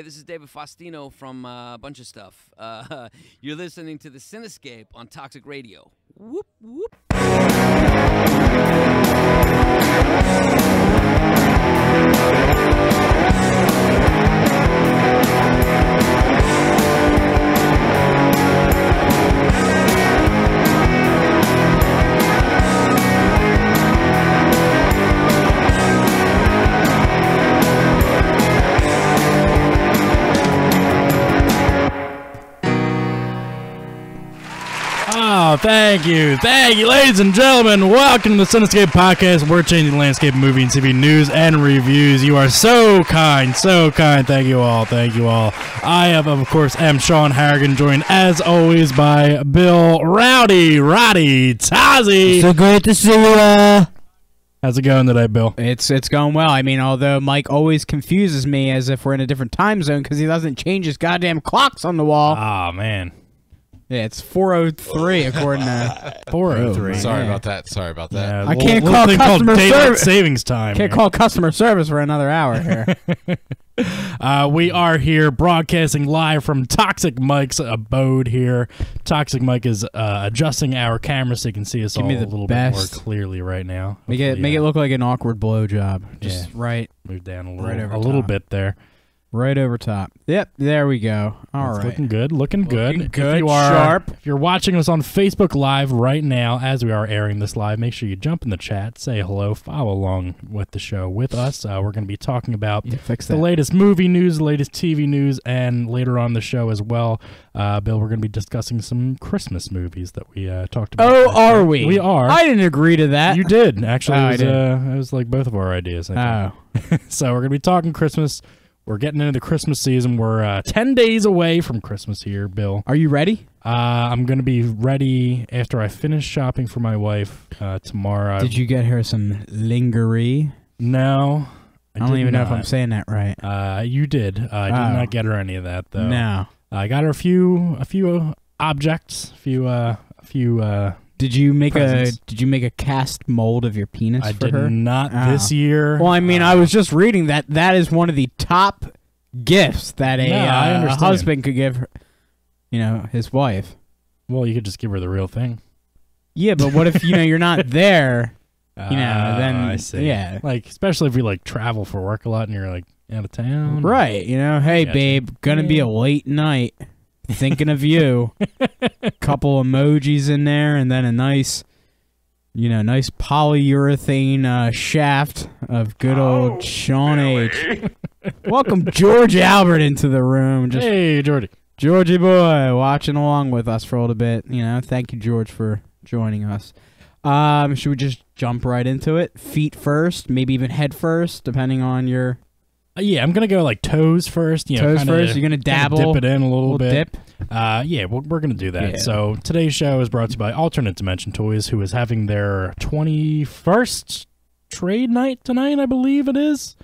This is David Faustino from a bunch of stuff. You're listening to the Cinescape on Toxic Radio. Whoop, whoop. Oh, thank you, ladies and gentlemen. Welcome to the Cinescape Podcast. We're changing the landscape of movie and TV news and reviews. You are so kind, so kind. Thank you all, thank you all. I have, of course, am Sean Harrigan, joined as always by Bill Roddy Tazzy. So great to see you. How's it going today, Bill? It's going well. I mean, although Mike always confuses me as if we're in a different time zone because he doesn't change his goddamn clocks on the wall. Oh man. Yeah, it's 4:03 according to 4:03. Sorry about that. Sorry about that. Yeah, I can't call customer service. Savings time. Can't call customer service for another hour here. We are here broadcasting live from Toxic Mike's abode here. Toxic Mike is adjusting our camera so you can see us all a little bit more clearly right now. Make it look like an awkward blowjob. Just right. Move down a little bit there. Right over top. Yep, there we go. All right. Looking good, looking good. Good, sharp. If you're watching us on Facebook Live right now, as we are airing this live, make sure you jump in the chat, say hello, follow along with the show with us. We're going to be talking about the latest movie news, the latest TV news, and later on the show as well, Bill, we're going to be discussing some Christmas movies that we talked about. Oh, are we? We are. I didn't agree to that. You did. Actually, I it was like both of our ideas, I think. So we're going to be talking Christmas. We're getting into the Christmas season. We're 10 days away from Christmas here, Bill. Are you ready? I'm going to be ready after I finish shopping for my wife tomorrow. Did you get her some lingerie? No. I don't even know if I'm saying that right. You did. I did not get her any of that, though. No. I got her a few objects, a few Did you make presents. Did you make a cast mold of your penis for her? I did not this year. Well, I mean, I was just reading that is one of the top gifts that a husband could give, his wife. Well, you could just give her the real thing. Yeah, but what if you're not there? Then I see. Yeah, like especially if you travel for work a lot and you're out of town. Right? Hey, babe, gonna be a late night. Thinking of you. Couple emojis in there, and then a nice polyurethane shaft of good old Sean H. Welcome George Albert into the room. Hey, Georgie boy, watching along with us for a little bit. Thank you, George, for joining us. Should we just jump right into it? Feet first, maybe even head first, depending on your... Yeah, I'm going to go toes first. Toes first? You're going to dabble? Dip it in a little bit. Dip? Yeah, we're going to do that. Yeah. So today's show is brought to you by Alternate Dimension Toys, who is having their 21st trade night tonight, I believe it is.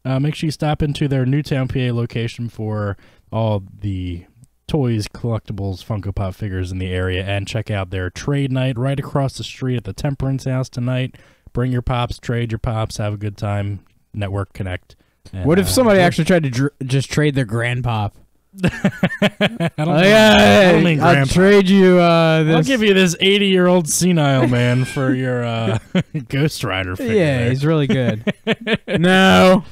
Make sure you stop into their Newtown, PA location for all the toys, collectibles, Funko Pop figures in the area, and check out their trade night right across the street at the Temperance House tonight. Bring your pops, trade your pops, have a good time, network, connect. And, what if somebody actually tried to just trade their grandpop? I don't mean I'll trade you this. I'll give you this 80-year-old senile man for your Ghost Rider figure. Yeah, he's really good. No.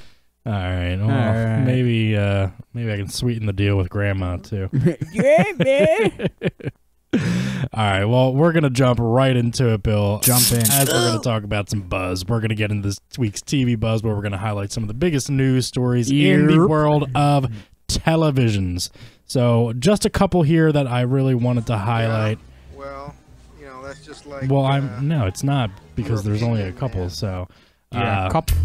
All right. Well, all right. Maybe I can sweeten the deal with Grandma too. All right, well, we're going to jump right into it, Bill. Jump in. As we're going to talk about some buzz. We're going to get into this week's TV buzz where we're going to highlight some of the biggest news stories in the world of televisions. So just a couple here that I really wanted to highlight. Yeah, well, that's just like... Well, no, it's not because there's only a couple, so... Yeah, a couple.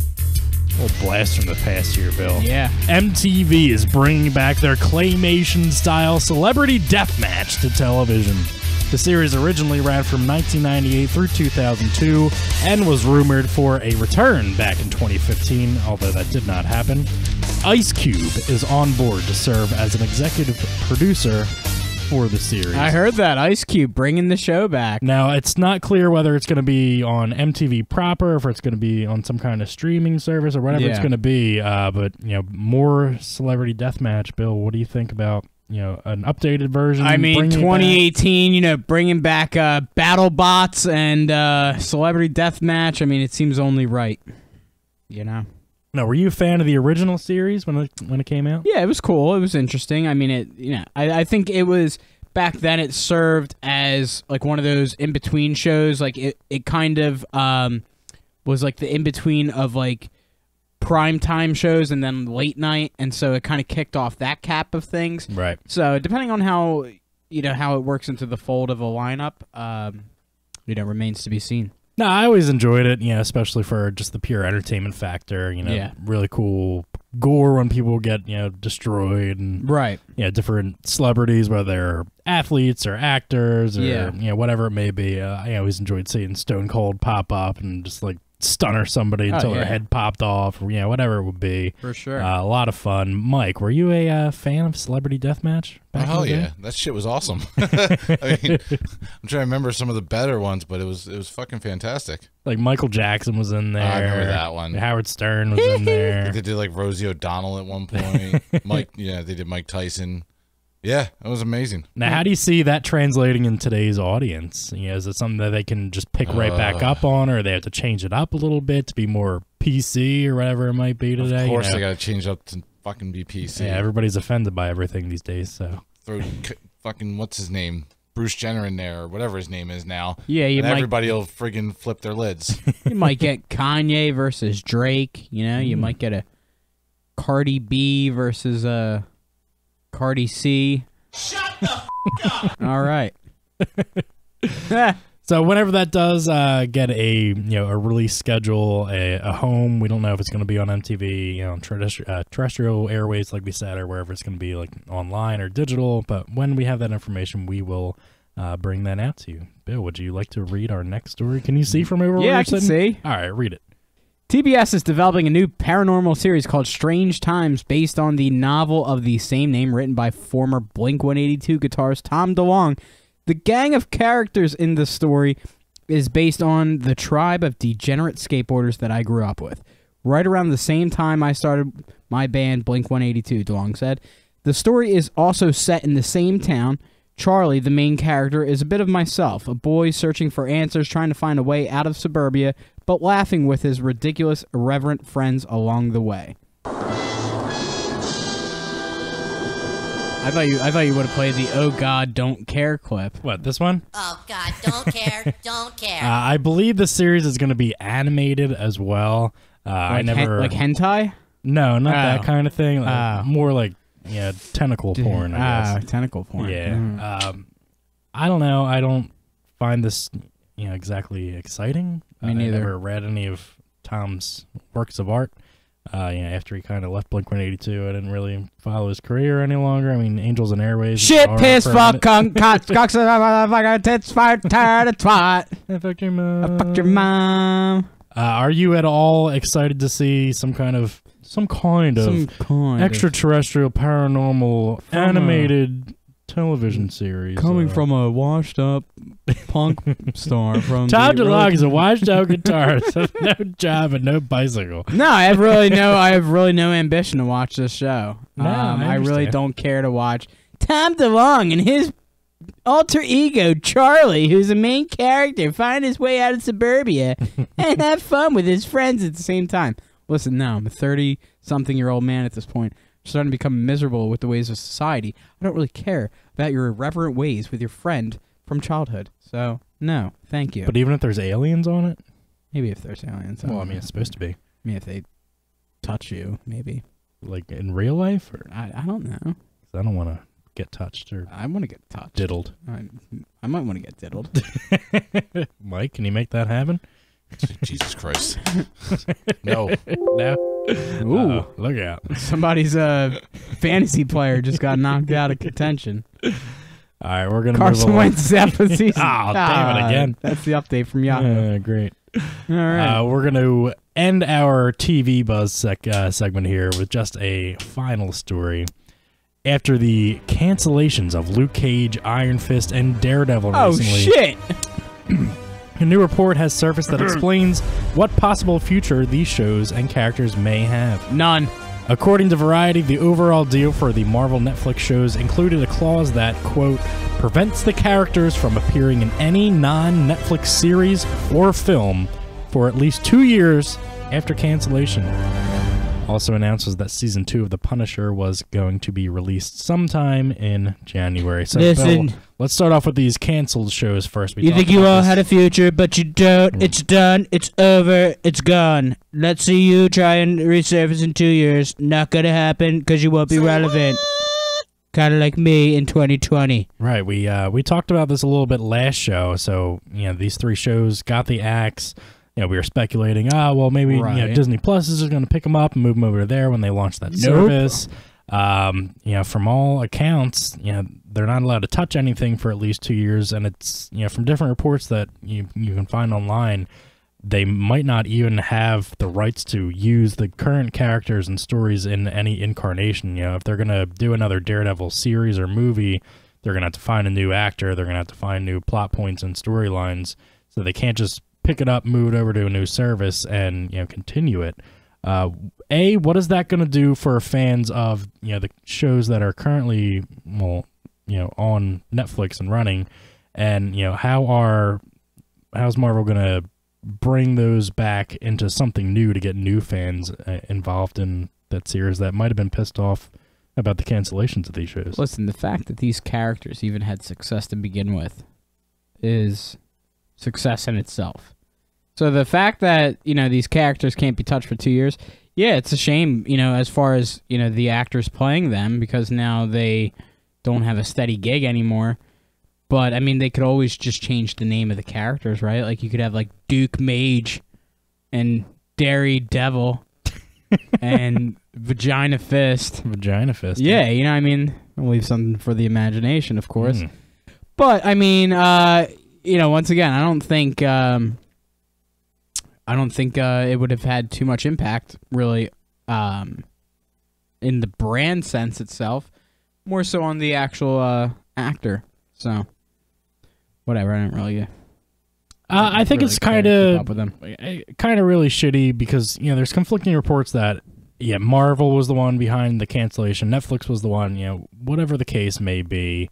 Little blast from the past here, Bill. Yeah. MTV is bringing back their claymation-style Celebrity Deathmatch to television. The series originally ran from 1998 through 2002 and was rumored for a return back in 2015, although that did not happen. Ice Cube is on board to serve as an executive producer for the series. I heard that. Ice Cube bringing the show back. Now, it's not clear whether it's going to be on MTV proper, or if it's going to be on some kind of streaming service, or whatever it's going to be. But, more Celebrity Deathmatch. Bill, what do you think about, an updated version? I mean, 2018, bringing back BattleBots and Celebrity Deathmatch. I mean, it seems only right, Now, were you a fan of the original series when it came out? Yeah, it was cool. It was interesting. I mean, I think it was, back then it served as like one of those in-between shows. Like it kind of was like the in-between of like primetime shows and then late night, and so it kind of kicked off that cap of things. Right. So depending on how it works into the fold of a lineup, remains to be seen. No, I always enjoyed it, especially for just the pure entertainment factor, really cool gore when people get, destroyed, and right. Different celebrities, whether they're athletes or actors or, whatever it may be. I always enjoyed seeing Stone Cold pop up and just, like, stunner somebody until their head popped off, or, whatever it would be. For sure. A lot of fun. Mike, were you a fan of Celebrity Deathmatch? Oh, yeah. That shit was awesome. I mean, I'm trying to remember some of the better ones, but it was fucking fantastic. Like Michael Jackson was in there. I remember that one. Howard Stern was in there. They did like Rosie O'Donnell at one point. They did Mike Tyson. Yeah, it was amazing. Now, how do you see that translating in today's audience? Is it something that they can just pick right back up on, or they have to change it up a little bit to be more PC or whatever it might be today? Of course, they got to change up to fucking be PC. Yeah, everybody's offended by everything these days. So throw fucking what's his name, Bruce Jenner in there, or whatever his name is now. Yeah, everybody will friggin' flip their lids. You might get Kanye versus Drake. You might get a Cardi B versus Cardi C. Shut the f*** up! All right. So whenever that does get a release schedule, a home, we don't know if it's going to be on MTV, terrestrial airways, like we said, or wherever it's going to be, like online or digital. But when we have that information, we will bring that out to you. Bill, would you like to read our next story? Can you see from over where I you're can sitting? see. All right, read it. TBS is developing a new paranormal series called Strange Times based on the novel of the same name written by former Blink-182 guitarist Tom DeLonge. The gang of characters in the story is based on the tribe of degenerate skateboarders that I grew up with. Right around the same time I started my band Blink-182, DeLonge said. The story is also set in the same town. Charlie, the main character, is a bit of myself, a boy searching for answers, trying to find a way out of suburbia, but laughing with his ridiculous, irreverent friends along the way. I thought you would have played the "Oh God, Don't Care" clip. What, this one? Oh God, don't care, don't care. I believe the series is going to be animated as well. Like hentai? No, not that kind of thing. More like tentacle porn. I guess. Tentacle porn. Yeah. I don't know. I don't find this exactly exciting. Me neither. I never read any of Tom's works of art. After he kind of left Blink-182, I didn't really follow his career any longer. I mean, Angels and Airways. Shit, piss, fuck, cunt, cocks, motherfucker, tits, fart, tired, twat. I fucked your mom. I fucked your mom. Are you at all excited to see some kind of extraterrestrial paranormal animated television series coming from a washed up punk star from Tom DeLonge is a washed out guitarist with no job and no bicycle. No, I have really no ambition to watch this show. No, I really don't care to watch Tom DeLonge and his alter ego Charlie, who's a main character, find his way out of suburbia and have fun with his friends at the same time. Listen, now I'm a 30-something-year-old man at this point, starting to become miserable with the ways of society. I don't really care about your irreverent ways with your friend from childhood. So, no, thank you. But even if there's aliens on it? Maybe if there's aliens on it. Well, I mean, it's supposed to be. I mean, if they touch you, maybe. Like in real life? Or? I don't know. I don't want to get touched or I want to get touched. diddled. I might want to get diddled. Mike, can you make that happen? Jesus Christ. No. Ooh. Look out. Somebody's fantasy player just got knocked out of contention. All right, we're going to Carson Wentz after season. Oh, damn it again. That's the update from Yahoo. Great. All right. We're going to end our TV Buzz segment here with just a final story. after the cancellations of Luke Cage, Iron Fist, and Daredevil recently. Oh, shit! A new report has surfaced that explains what possible future these shows and characters may have. None. According to Variety, the overall deal for the Marvel Netflix shows included a clause that, quote, prevents the characters from appearing in any non-Netflix series or film for at least 2 years after cancellation. Also announces that Season 2 of The Punisher was going to be released sometime in January. So, Listen. Bill, let's start off with these canceled shows first. You think you all had a future, but you don't. It's done. It's over. It's gone. Let's see you try and resurface in 2 years. Not gonna happen because you won't be relevant. Kind of like me in 2020. Right. We talked about this a little bit last show. So, these 3 shows got the axe. We were speculating, well, maybe Disney Plus is just going to pick them up and move them over to there when they launch that service. From all accounts, they're not allowed to touch anything for at least 2 years, and it's from different reports that you can find online, they might not even have the rights to use the current characters and stories in any incarnation. If they're going to do another Daredevil series or movie, they're going to have to find a new actor. They're going to have to find new plot points and storylines, so they can't just pick it up, move it over to a new service, and continue it. What is that going to do for fans of the shows that are currently on Netflix and running, and how's Marvel going to bring those back into something new to get new fans involved in that series that might have been pissed off about the cancellations of these shows? Listen, the fact that these characters even had success to begin with is success in itself. So the fact that, these characters can't be touched for 2 years, yeah, it's a shame, as far as, the actors playing them, because now they don't have a steady gig anymore. But, I mean, they could always just change the name of the characters, right? Like, you could have, like, Duke Mage and Dairy Devil and Vagina Fist. Vagina Fist. Yeah, I'll leave something for the imagination, of course. But, I mean, once again, I don't think it would have had too much impact, really, in the brand sense itself. More so on the actual actor. So, whatever. I don't really. I think really it's kind of really shitty because there's conflicting reports that Marvel was the one behind the cancellation, Netflix was the one. Whatever the case may be,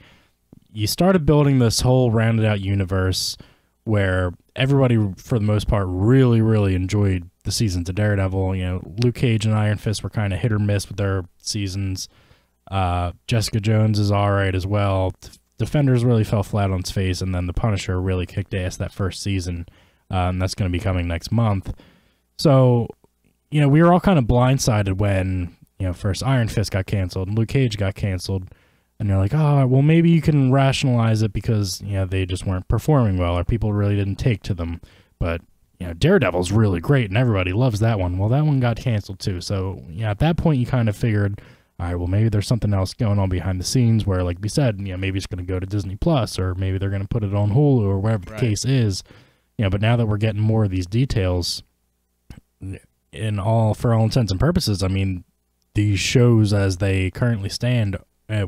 you started building this whole rounded out universe where everybody, for the most part, really, really enjoyed the seasons of Daredevil. Luke Cage and Iron Fist were kind of hit or miss with their seasons. Jessica Jones is all right as well. Defenders really fell flat on its face, and then The Punisher really kicked ass that first season, and that's going to be coming next month. So, we were all kind of blindsided when, first Iron Fist got canceled and Luke Cage got canceled. And you're like, oh, well, maybe you can rationalize it because, they just weren't performing well or people really didn't take to them. But, Daredevil's really great and everybody loves that one. Well, that one got canceled too. So, at that point, you kind of figured, all right, well, maybe there's something else going on behind the scenes where, like we said, maybe it's going to go to Disney Plus or maybe they're going to put it on Hulu or whatever the case is. But now that we're getting more of these details, for all intents and purposes, I mean, these shows as they currently stand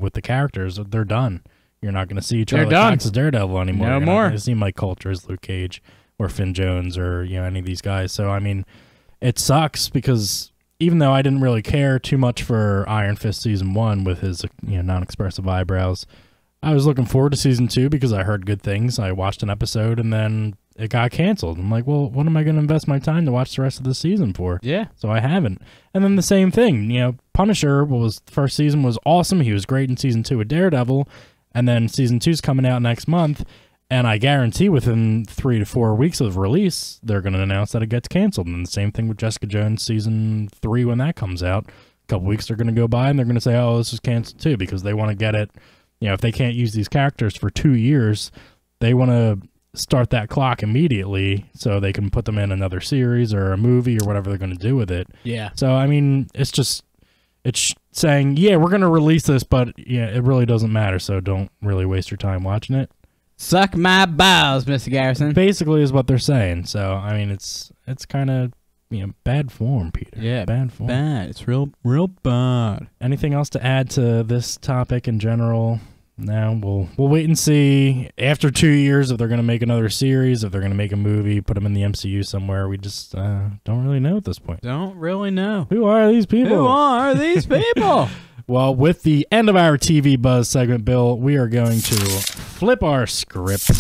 with the characters, they're done. You're not going to see Charlie Cox as Daredevil anymore. No You're more. not going to see Mike Coulter as Luke Cage or Finn Jones or any of these guys. So I mean, it sucks because even though I didn't really care too much for Iron Fist season 1 with his non-expressive eyebrows, I was looking forward to season 2 because I heard good things. I watched an episode and then it got canceled. I'm like, well, what am I going to invest my time to watch the rest of the season for? Yeah. So I haven't. And then the same thing, Punisher the first season was awesome. He was great in season 2 with Daredevil. And then season 2's coming out next month. And I guarantee within 3 to 4 weeks of release, they're going to announce that it gets canceled. And the same thing with Jessica Jones season 3 when that comes out. A couple weeks they're going to go by and they're going to say, oh, this is canceled too, because they want to get it. If they can't use these characters for 2 years, they want to start that clock immediately so they can put them in another series or a movie or whatever they're going to do with it. Yeah. So, I mean, it's saying, yeah, we're going to release this, but it really doesn't matter, so don't really waste your time watching it. Suck my balls, Mr. Garrison. Basically is what they're saying. So, I mean, it's kind of bad form, Peter. Yeah, bad form. bad. It's real bad. Anything else to add to this topic in general? No, we'll wait and see after 2 years if they're going to make another series, if they're going to make a movie, put them in the MCU somewhere. We just don't really know at this point. Don't really know. Who are these people? Who are these people? Well, with the end of our TV Buzz segment, Bill, we are going to flip our script,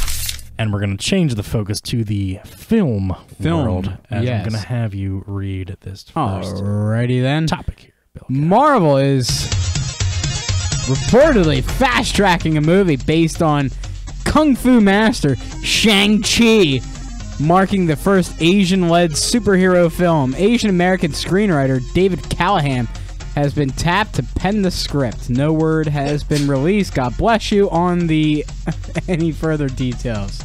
and we're going to change the focus to the film world. As I'm going to have you read this first Alrighty then. topic here, Bill. Marvel is reportedly fast-tracking a movie based on Kung Fu master Shang-Chi, marking the first Asian-led superhero film. Asian-American screenwriter David Callahan has been tapped to pen the script. No word has been released, God bless you, on the any further details.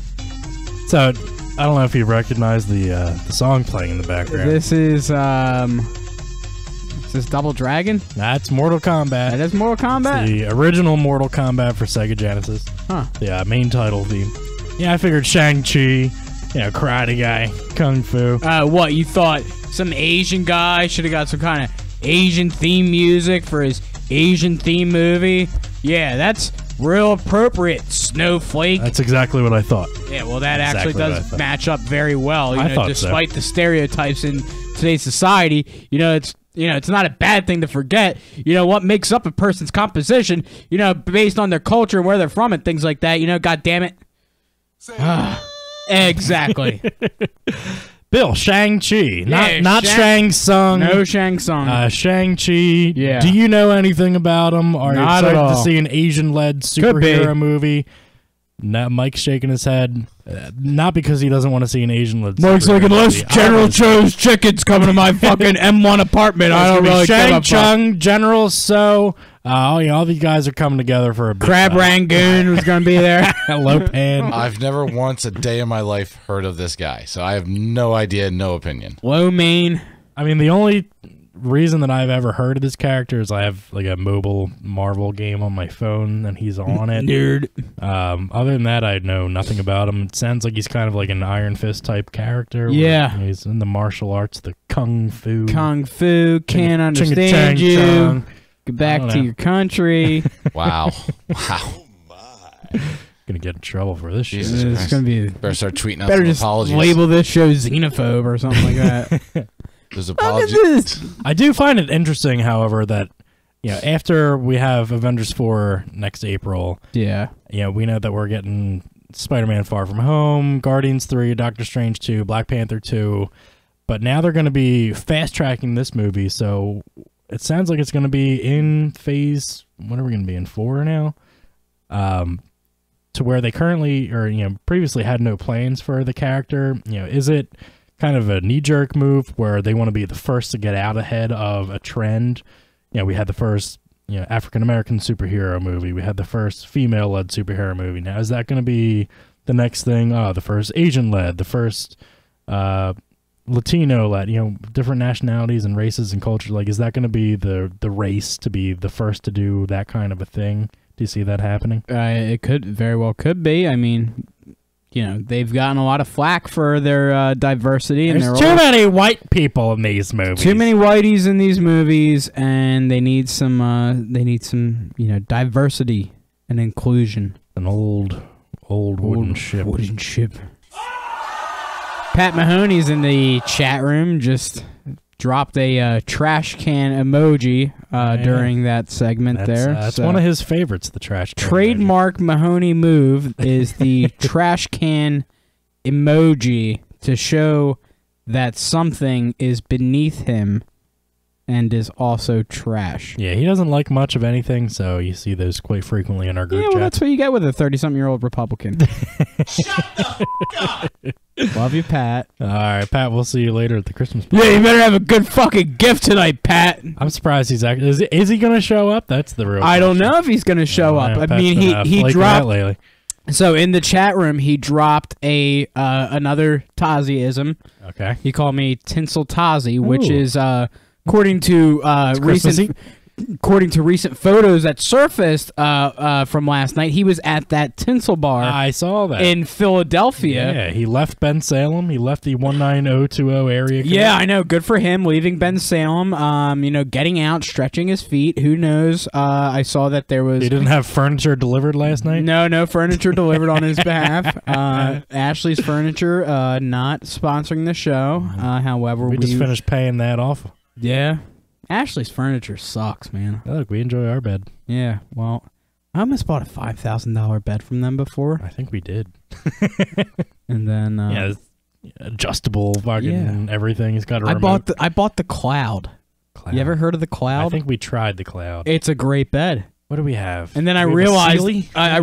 So, I don't know if you recognize the song playing in the background. This is this Double Dragon? That's Mortal Kombat. That is Mortal Kombat? The original Mortal Kombat for Sega Genesis. Huh. The main title theme. Yeah, I figured Shang-Chi, karate guy, Kung Fu. What, you thought some Asian guy should have got some kind of Asian theme music for his Asian theme movie? Yeah, that's real appropriate, Snowflake. That's exactly what I thought. Yeah, well, that Exactly actually what I does thought. match up very well. I thought so. Despite the stereotypes in today's society, it's not a bad thing to forget. What makes up a person's composition, based on their culture and where they're from and things like that. God damn it. Exactly. Bill, Shang-Chi. Yeah, not Shang Tsung. No Shang Tsung. Shang-Chi. Yeah. Do you know anything about him? Are you Not at excited to all. see an Asian-led Could be. superhero movie? No, Mike's shaking his head. Not because he doesn't want to see an Asian-led Mike's like, superhero unless movie. General Cho's chicken's coming to my fucking M1 apartment, I don't really give a fuck. Shang-Chung, General So. All these guys are coming together for a big Crab Rangoon was going to be there. Lopan. I've never once a day in my life heard of this guy, so I have no idea, no opinion. Lo mein. I mean, the only reason that I've ever heard of this character is I have like a mobile Marvel game on my phone and he's on it. Nerd. Other than that, I know nothing about him. It sounds like he's kind of like an Iron Fist type character. where, Yeah. he's in the martial arts, the Kung Fu. Kung Fu, can't Ching- understand ching- you. chang. Get back I don't to know. your country. Wow. Wow. Gonna get in trouble for this shit. Jesus It's Christ. going to be... Better start tweeting out Better some just apologies. label this show xenophobe or something like that. Those Look at apologies. this. I do find it interesting, however, that after we have Avengers 4 next April, Yeah. we know that we're getting Spider-Man Far From Home, Guardians 3, Doctor Strange 2, Black Panther 2, but now they're going to be fast-tracking this movie, so it sounds like it's going to be in phase, what are we going to be, in 4 now? To where they currently, or previously had no plans for the character. Is it kind of a knee-jerk move where they want to be the first to get out ahead of a trend? We had the first African-American superhero movie. We had the first female-led superhero movie. Now, is that going to be the next thing? The first Asian-led, the first Latino-led, different nationalities and races and cultures. Like, is that going to be the race to be the first to do that kind of a thing? Do you see that happening? It could very well could be. I mean, they've gotten a lot of flack for their diversity. And There's too many white people in these movies. Too many whiteys in these movies, and they need some diversity and inclusion. An old wooden ship. Wooden ship. Pat Mahoney's in the chat room. Just dropped a trash can emoji during that segment there. That's So one of his favorites, the trash can. trademark Mahoney move is the trash can emoji to show that something is beneath him and is also trash. Yeah, he doesn't like much of anything, so you see those quite frequently in our group Yeah, well, chat. that's what you get with a 30-something-year-old Republican. Love you, Pat. All right, Pat, we'll see you later at the Christmas party. Yeah, you better have a good fucking gift tonight, Pat. I'm surprised he's actually... Is he going to show up? That's the real I don't question. know if he's going to show up. I Pat's mean, been, he flaking dropped... out lately. So in the chat room, he dropped another Taziism. Okay. He called me Tinsel Tazi, which Ooh. is according to recent. Christmassy? according to recent photos that surfaced from last night, he was at that tinsel bar. I saw that in Philadelphia. Yeah, he left Ben Salem. He left the 19020 area. Yeah, I know. Good for him leaving Ben Salem. Getting out, stretching his feet. Who knows? I saw that there was. He didn't have furniture delivered last night. No furniture delivered on his behalf. Ashley's Furniture not sponsoring the show. However, we just finished paying that off. Yeah. Ashley's Furniture sucks, man. Look, we enjoy our bed. Yeah, well, I almost bought a $5,000 bed from them before. I think we did. And then it's adjustable, fucking everything. He's got a remote. I bought the Cloud. You ever heard of the Cloud? I think we tried the Cloud. It's a great bed. What do we have? And then I realized I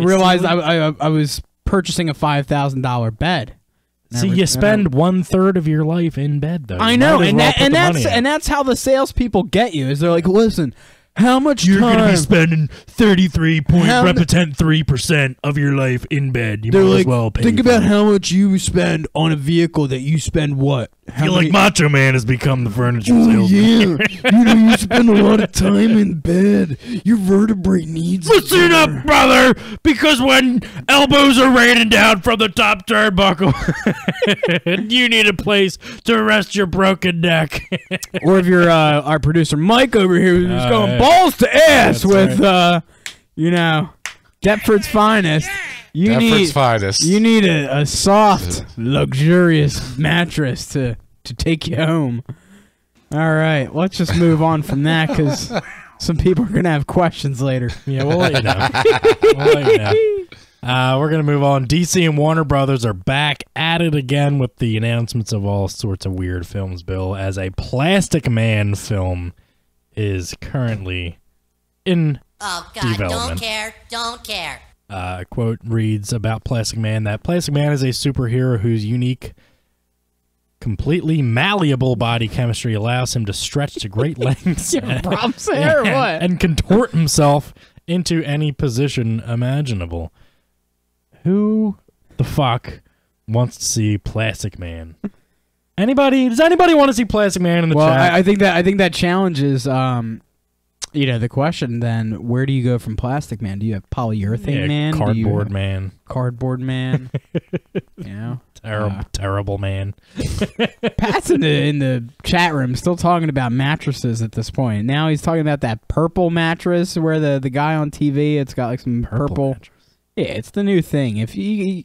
was purchasing a $5,000 bed. See, you spend 1/3 of your life in bed, though. I know, and that's how the salespeople get you. Is they're like, listen, how much you're time? You're going to be spending 33.3% of your life in bed. You they're might like, as well pay. Think about how much you spend on a vehicle that you spend what? I feel like Macho Man has become the furniture salesman. Yeah, you spend a lot of time in bed. Your vertebrae needs. Listen up, brother, because when elbows are raining down from the top turnbuckle, you need a place to rest your broken neck. Or if you're our producer Mike over here, who's going balls to ass with, Deptford's finest. You need a soft, luxurious mattress to take you home. All right, let's just move on from that because some people are gonna have questions later. Yeah, we'll let you know. We're gonna move on. DC and Warner Brothers are back at it again with the announcements of all sorts of weird films, Bill, as a Plastic Man film is currently in development. Don't care. A quote reads about Plastic Man that Plastic Man is a superhero whose unique, completely malleable body chemistry allows him to stretch to great lengths and contort himself into any position imaginable. Who the fuck wants to see Plastic Man? Anybody? Does anybody want to see Plastic Man in the chat? Well, I think that challenge is the question then, where do you go from Plastic Man? Do you have Polyurethane Man? Cardboard Man. Cardboard Man. Terrible man. Pat's in the chat room still talking about mattresses at this point. Now he's talking about that purple mattress where the guy on TV, it's got like some purple. Yeah, it's the new thing. If you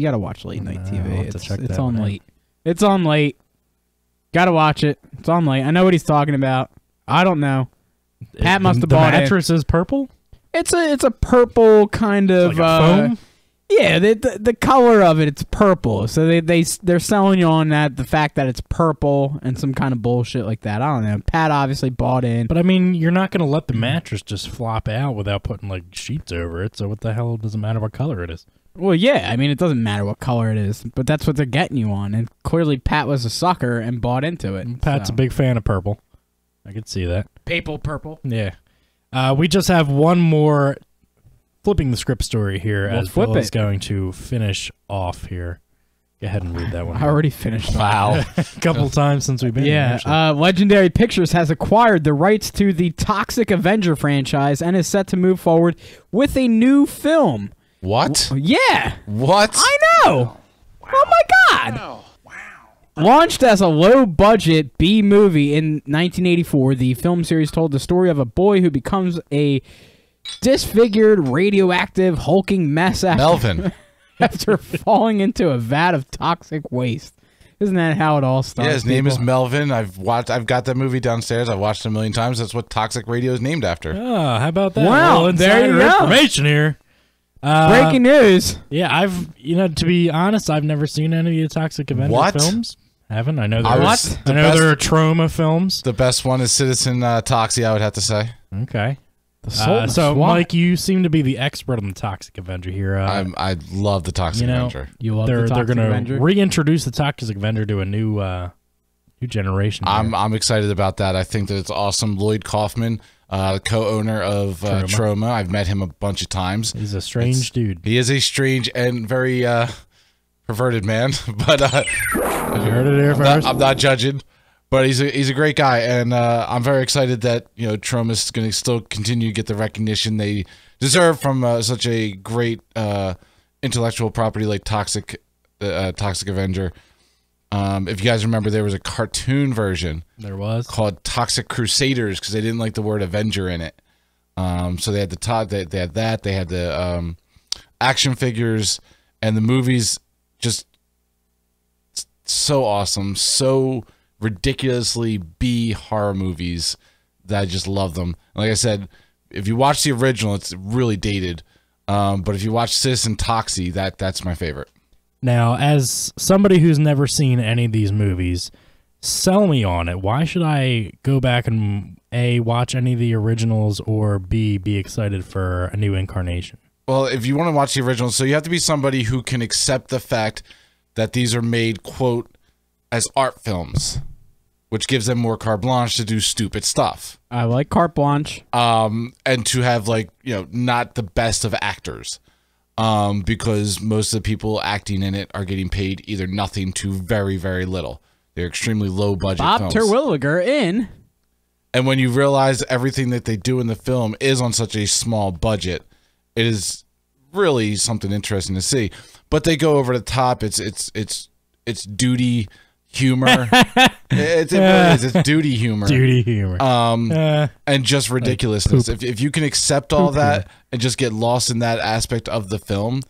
got to watch late night TV. It's on late. It's on late. Got to watch it. It's on late. I know what he's talking about. I don't know. Pat must have bought it. The mattress is purple? It's a purple kind of like a foam? Yeah, the color of it's purple. So they're selling you on the fact that it's purple and some kind of bullshit like that. I don't know. Pat obviously bought in. But I mean, you're not going to let the mattress just flop out without putting like sheets over it. So what the hell does it matter what color it is? Well, yeah. I mean, it doesn't matter what color it is, but that's what they're getting you on. And clearly Pat was a sucker and bought into it. Pat's a big fan of purple. I could see that. Purple. Yeah. We just have one more flipping the script story here as Bill is going to finish off here. Go ahead and read that one. I already finished. Wow. A couple times since we've been here. Yeah. Legendary Pictures has acquired the rights to the Toxic Avenger franchise and is set to move forward with a new film. What? Yeah. What? I know. Wow. Oh, my God. Wow. Launched as a low-budget B-movie in 1984, the film series told the story of a boy who becomes a disfigured, radioactive, hulking mess after falling into a vat of toxic waste. Isn't that how it all starts? Yeah, his name is Melvin. I've got that movie downstairs. I've watched it a million times. That's what Toxic Radio is named after. Oh, how about that? Wow, there you go. Information here. Breaking news. Yeah, to be honest, I've never seen any of the Toxic Avenger films. Haven't. I know there are trauma films. The best one is Citizen Toxie, I would have to say. Okay. So, Mike, you seem to be the expert on the Toxic Avenger here. I love the Toxic Avenger. You love the Toxic Avenger? They're going to reintroduce the Toxic Avenger to a new generation. I'm excited about that. I think that it's awesome. Lloyd Kaufman, co-owner of Troma. I've met him a bunch of times. He's a strange dude. He is a strange and very perverted man, but you heard it here first. I'm not judging. But he's a great guy, and I'm very excited that Troma is going to still continue to get the recognition they deserve from such a great intellectual property like Toxic Avenger. If you guys remember, there was a cartoon version. There was called Toxic Crusaders because they didn't like the word Avenger in it. So they had they had that. They had the action figures, and the movies just so awesome, so ridiculously B horror movies that I just love them. Like I said, if you watch the original, it's really dated. But if you watch Citizen Toxie, that's my favorite. Now, as somebody who's never seen any of these movies, sell me on it. Why should I go back and A, watch any of the originals, or B, be excited for a new incarnation? Well, if you want to watch the originals, so you have to be somebody who can accept the fact that these are made, quote, as art films, which gives them more carte blanche to do stupid stuff. I like carte blanche. And to have, like, not the best of actors. Because most of the people acting in it are getting paid either nothing to very, very little. They're extremely low budget Bob films. Terwilliger in. And when you realize everything that they do in the film is on such a small budget, it is really something interesting to see. But they go over the top. It's duty humor. It really is. It's duty humor. Duty humor. And just ridiculousness. If you can accept all that and just get lost in that aspect of the film,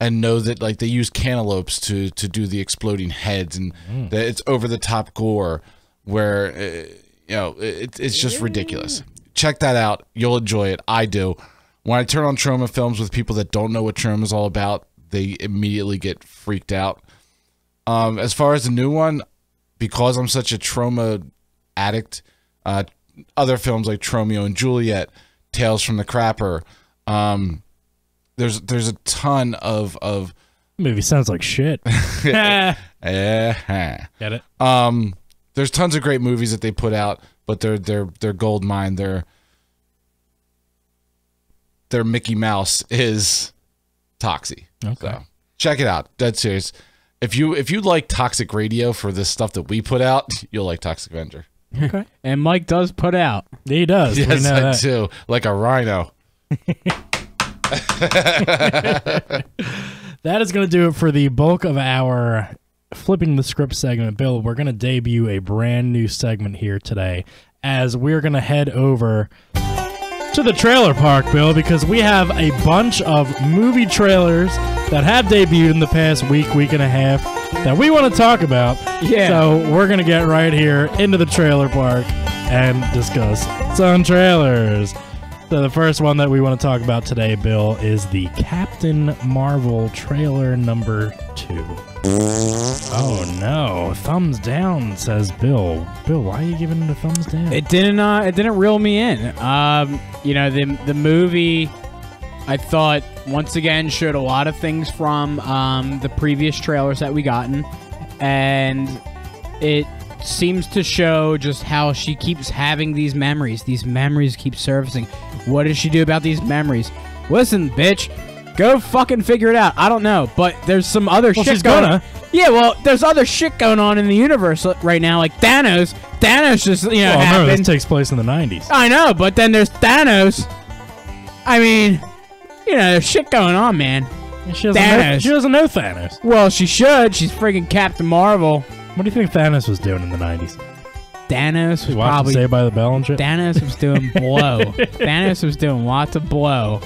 and know that like they use cantaloupes to do the exploding heads, and that it's over the top gore, where it's just ridiculous. Check that out. You'll enjoy it. I do. When I turn on Troma films with people that don't know what Troma is all about, they immediately get freaked out. As far as the new one, because I'm such a Troma addict, other films like Tromeo and Juliet, Tales from the Crapper, there's a ton of movie sounds like shit. Get it? There's tons of great movies that they put out, but they're gold mine. Their Mickey Mouse is Toxie. Okay. So check it out. Dead serious. If you like Toxic Radio for the stuff that we put out, you'll like Toxic Avenger. Okay. And Mike does put out. He does. Yes, we know I that. do. Like a rhino. That is going to do it for the bulk of our Flipping the Script segment. Bill, we're going to debut a brand new segment here today, as we're going to head over to the trailer park, Bill, because we have a bunch of movie trailers that have debuted in the past week and a half that we want to talk about. Yeah. So we're going to get right here into the trailer park and discuss some trailers. So the first one that we want to talk about today, Bill, is the Captain Marvel trailer number 2. Oh no, thumbs down, says Bill. Bill, why are you giving it a thumbs down? It didn't reel me in. The movie, I thought, once again showed a lot of things from the previous trailers that we gotten, and it seems to show just how she keeps having these memories. These memories keep surfacing. What does she do about these memories? Listen, bitch, go fucking figure it out. I don't know, but there's some other shit going on. Yeah, well, there's other shit going on in the universe right now, like Thanos. Thanos just, remember, happened. this takes place in the 90s. I know, but then there's Thanos. I mean, there's shit going on, man. She doesn't know Thanos. Well, she should. She's freaking Captain Marvel. What do you think Thanos was doing in the 90s? Thanos was watching probably Saved by the Bell and shit? Thanos was doing blow. Thanos was doing lots of blow,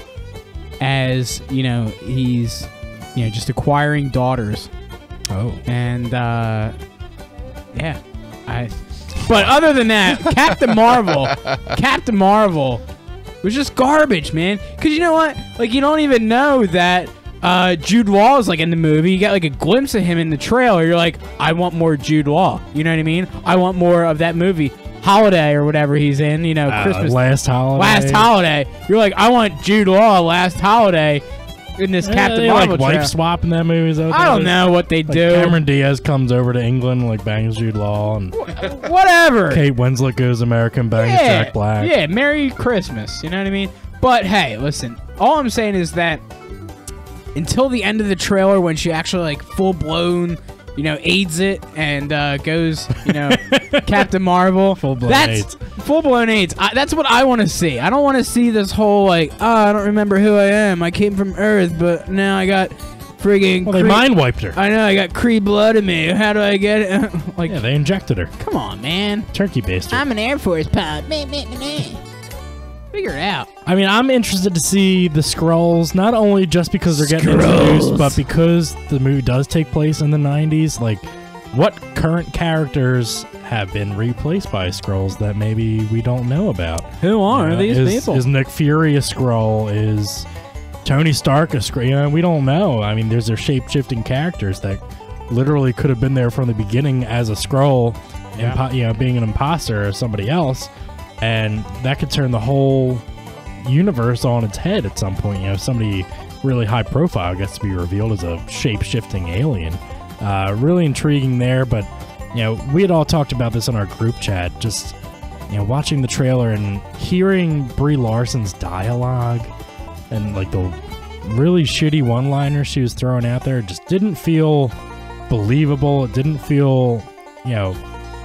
as he's just acquiring daughters. Oh, and yeah, But other than that, Captain Marvel was just garbage, man. Because you know what? Like, you don't even know that Jude Law is like in the movie. You got like a glimpse of him in the trailer. You're like, I want more Jude Law. You know what I mean? I want more of that movie. Holiday or whatever he's in, Christmas. Last Holiday. You're like, I want Jude Law last holiday in this Captain Marvel like trailer. wife swap in that movie. I don't know what they do. Cameron Diaz comes over to England, like bangs Jude Law, and whatever. Kate Winslet goes American, bangs Jack Black. Yeah, Merry Christmas. You know what I mean? But hey, listen. All I'm saying is that until the end of the trailer, when she actually like full blown AIDS it and goes, Captain Marvel. Full-blown AIDS. Full-blown AIDS. That's what I want to see. I don't want to see this whole, I don't remember who I am. I came from Earth, but now I got friggin' Well, they mind wiped her. I know, I got Kree blood in me. How do I get it? Yeah, they injected her. Come on, man. Turkey based her. I'm an Air Force pilot. Figure it out. I mean, I'm interested to see the Skrulls, not only just because they're getting introduced, but because the movie does take place in the 90s. Like, what current characters have been replaced by Skrulls that maybe we don't know about? Who are these people? Is Nick Fury a Skrull? Is Tony Stark a Skrull? We don't know. I mean, there's their shape-shifting characters that literally could have been there from the beginning as a Skrull, being an imposter or somebody else. And that could turn the whole universe on its head at some point. Somebody really high profile gets to be revealed as a shape-shifting alien. Really intriguing there, but we had all talked about this in our group chat. Just watching the trailer and hearing Brie Larson's dialogue and like the really shitty one-liners she was throwing out there, just didn't feel believable. It didn't feel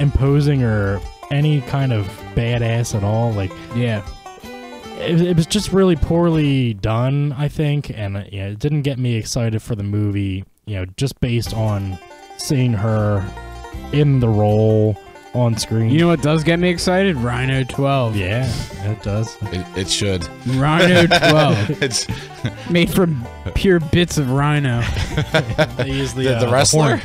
imposing or any kind of badass at all. It was just really poorly done, I think, and it didn't get me excited for the movie, just based on seeing her in the role on screen. You know what does get me excited? Rhino 12. Yeah, it does. It should. Rhino 12. It's made from pure bits of rhino. They use the wrestler? horn.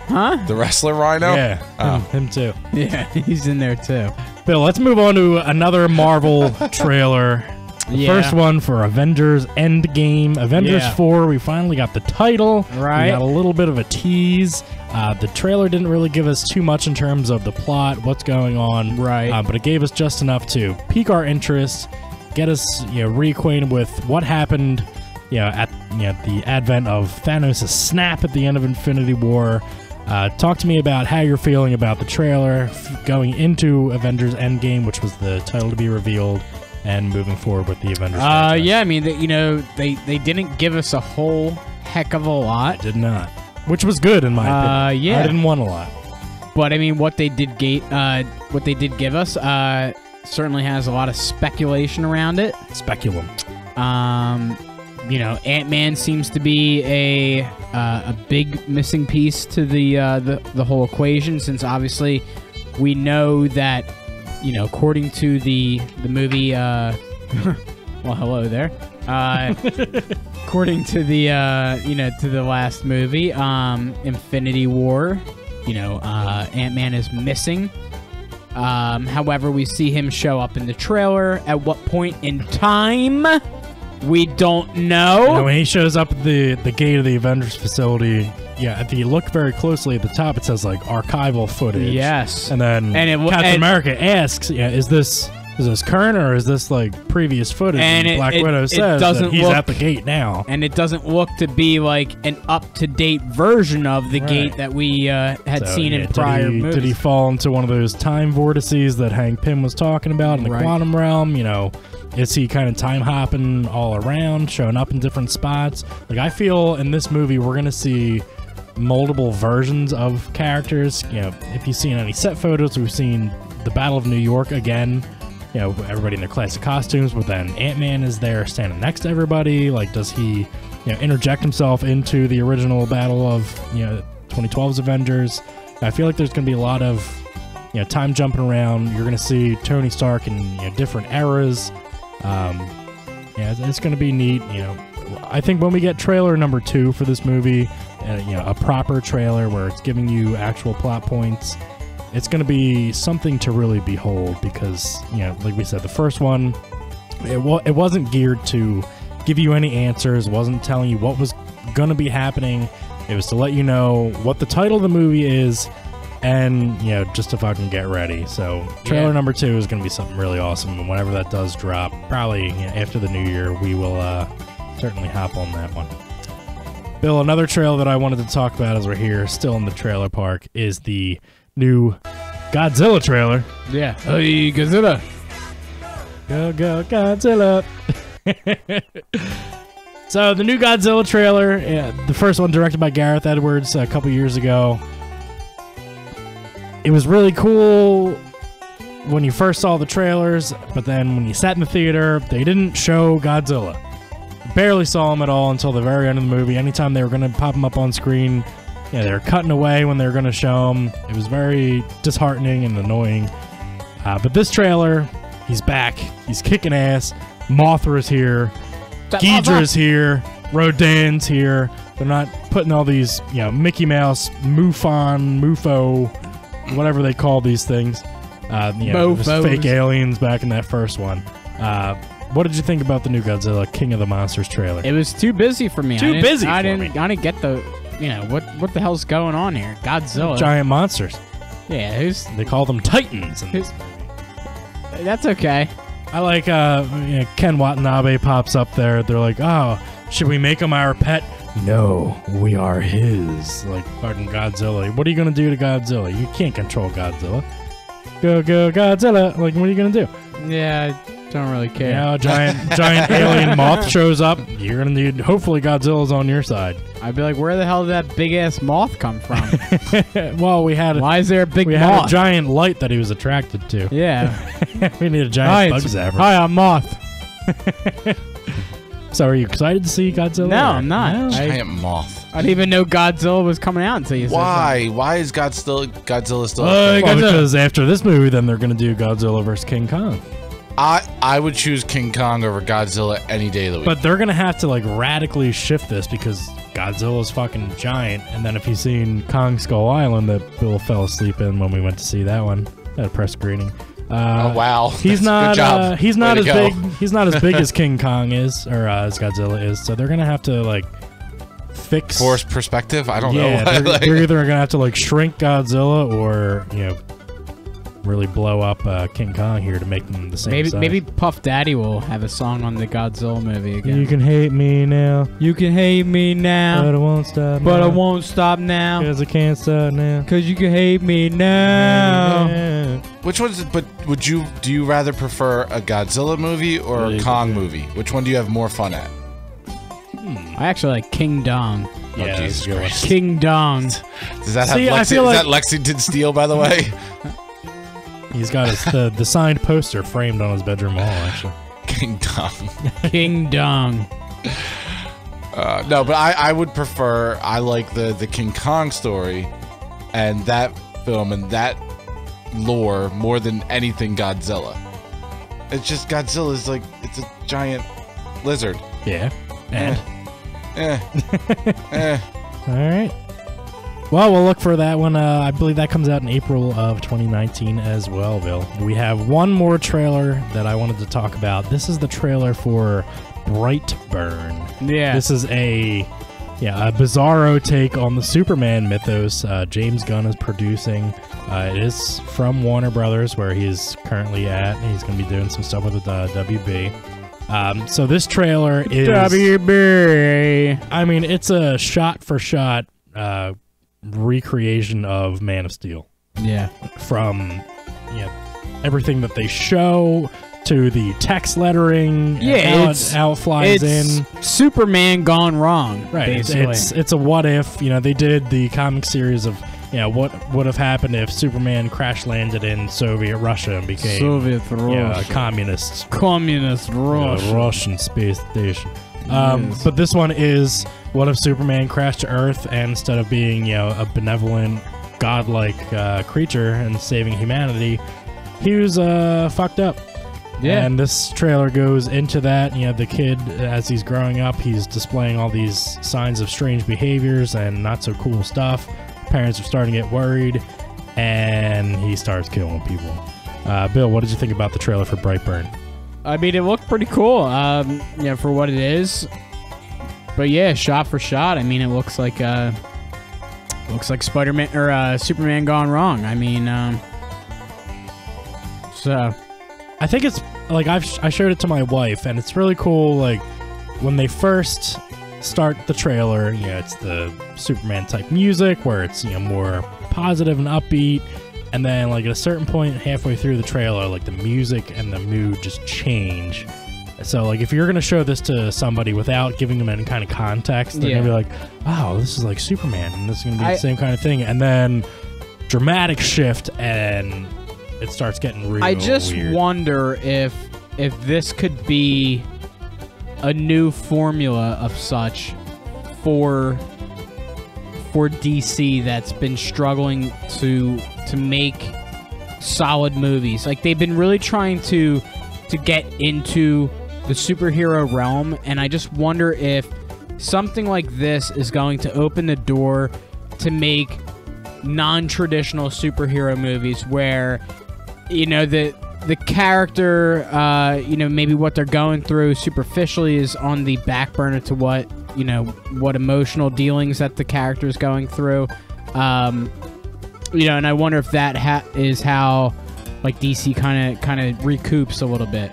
Huh? The wrestler Rhino? Yeah, him too. Yeah, he's in there too. Bill, let's move on to another Marvel trailer. The first one for Avengers Endgame. Avengers 4, we finally got the title. Right. We got a little bit of a tease. The trailer didn't really give us too much in terms of the plot, what's going on. Right. But it gave us just enough to pique our interest, get us reacquainted with what happened at the advent of Thanos' snap at the end of Infinity War. Talk to me about how you're feeling about the trailer going into Avengers Endgame, which was the title to be revealed, and moving forward with the Avengers franchise. Yeah, I mean, they didn't give us a whole heck of a lot. Did not. Which was good, in my opinion. Yeah. I didn't want a lot. But, I mean, what they did give us certainly has a lot of speculation around it. Speculum. Ant-Man seems to be a big missing piece to the whole equation, since obviously we know that, according to the movie, well, hello there. According to the to the last movie, Infinity War, Ant-Man is missing. However, we see him show up in the trailer. At what point in time? We don't know. When he shows up at the gate of the Avengers facility, if you look very closely at the top, it says archival footage. Yes. And then Captain America asks, is this current or is this previous footage? And Black Widow says that he's at the gate now. And it doesn't look to be an up-to-date version of the gate that we had seen in prior movies. Did he fall into one of those time vortices that Hank Pym was talking about in the quantum realm? Is he kind of time hopping all around, showing up in different spots? I feel in this movie we're gonna see multiple versions of characters. If you've seen any set photos, we've seen the Battle of New York again. Everybody in their classic costumes, but then Ant-Man is there standing next to everybody. Does he, interject himself into the original battle of 2012's Avengers? I feel like there's gonna be a lot of time jumping around. You're gonna see Tony Stark in different eras. It's going to be neat. I think when we get trailer number 2 for this movie, a proper trailer where it's giving you actual plot points, it's going to be something to really behold because, like we said, the first one, it wasn't geared to give you any answers. It wasn't telling you what was going to be happening. It was to let you know what the title of the movie is and, just to fucking get ready. So, trailer number 2 is going to be something really awesome. And whenever that does drop, probably after the new year, we will certainly hop on that one. Bill, another trailer that I wanted to talk about as we're here, still in the trailer park, is the new Godzilla trailer. Yeah. Hey, Godzilla. Go, Godzilla. So the new Godzilla trailer, the first one directed by Gareth Edwards a couple years ago. It was really cool when you first saw the trailers, but then when you sat in the theater, they didn't show Godzilla. Barely saw him at all until the very end of the movie. Anytime they were going to pop him up on screen, they were cutting away when they were going to show him. It was very disheartening and annoying. But this trailer, he's back. He's kicking ass. Mothra's here. Ghidra's here. Rodan's here. They're not putting all these, Mickey Mouse, Mufo, whatever they call these things. Just fake aliens back in that first one. What did you think about the new Godzilla King of the Monsters trailer? It was too busy for me. I didn't get the, what the hell's going on here? Godzilla. Giant monsters. Yeah, they call them Titans in this movie. That's okay. I like Ken Watanabe pops up there. They're like, oh, should we make him our pet? No, we are his. Like fucking Godzilla. What are you gonna do to Godzilla? You can't control Godzilla. Go Godzilla! Like, what are you gonna do? Yeah, I don't really care. Giant alien moth shows up. You're gonna need. Hopefully, Godzilla's on your side. I'd be like, where the hell did that big ass moth come from? Well, why is there a big moth? We had a giant light that he was attracted to. Yeah. We need a giant bug zapper. Hi, I'm Moth. So, are you excited to see Godzilla? No, I'm not. No. Giant moth. I didn't even know Godzilla was coming out until you said Why? Why is Godzilla still? Well, because after this movie, then they're gonna do Godzilla vs. King Kong. I would choose King Kong over Godzilla any day of the week. But they're gonna have to radically shift this because Godzilla's fucking giant. And then if you've seen Kong Skull Island that Bill fell asleep in when we went to see that one at a press screening. Oh wow, he's not. Good job. He's not as big. He's not as big as King Kong is, or as Godzilla is. So they're gonna have to fix force perspective. I don't know. They're either gonna have to shrink Godzilla or really blow up King Kong here to make them the same size. Maybe Puff Daddy will have a song on the Godzilla movie again. You can hate me now. You can hate me now. But I won't stop now. But I won't stop now. Because I can't stop now. Because you can hate me now. Yeah. Which one's? But do you rather prefer a Godzilla movie or a Kong movie? Which one do you have more fun at? I actually like King Dong. Oh, Jesus Christ. King Dong. Does that have is that Lexington Steel, by the way? He's got the signed poster framed on his bedroom wall, actually. King Dong. King Dong. No, but I would prefer. I like the King Kong story, and that film and that lore more than anything Godzilla. It's just Godzilla's it's a giant lizard. Yeah. And. Eh. All right. Well, we'll look for that one. I believe that comes out in April of 2019 as well, Bill. We have one more trailer that I wanted to talk about. This is the trailer for Brightburn. Yeah. This is a bizarro take on the Superman mythos. James Gunn is producing. It is from Warner Brothers, where he's currently at. He's going to be doing some stuff with the WB. So this trailer is... WB. I mean, it's a shot-for-shot... recreation of Man of Steel. Yeah. From everything that they show to the text lettering. Yeah, how it flies in. Superman gone wrong. Right. Basically. It's a what if. They did the comic series of what would have happened if Superman crash landed in Soviet Russia and became Soviet Russia. A communist Russia. Russian space station. Yes. But this one is, what if Superman crashed to Earth and instead of being, a benevolent, godlike creature and saving humanity, he was fucked up. Yeah. And this trailer goes into that. The kid, as he's growing up, he's displaying all these signs of strange behaviors and not so cool stuff. Parents are starting to get worried, and he starts killing people. Bill, what did you think about the trailer for Brightburn? I mean, it looked pretty cool, for what it is. But yeah, shot for shot. I mean, it looks like Spider-Man or Superman gone wrong. I mean, so I think it's I showed it to my wife, and it's really cool. When they first start the trailer, it's the Superman type music where it's more positive and upbeat. And then, at a certain point halfway through the trailer, the music and the mood just change. So, like, if you're going to show this to somebody without giving them any kind of context, they're going to be like, oh, this is like Superman, and this is going to be the same kind of thing. And then dramatic shift, and it starts getting real weird. I just wonder if this could be a new formula of such for DC that's been struggling to make solid movies. Like, they've been really trying to get into the superhero realm, and I just wonder if something like this is going to open the door to make non-traditional superhero movies where, you know, the character, maybe what they're going through superficially is on the back burner to what emotional dealings that the character is going through. And I wonder if that is how, like, DC kind of recoups a little bit.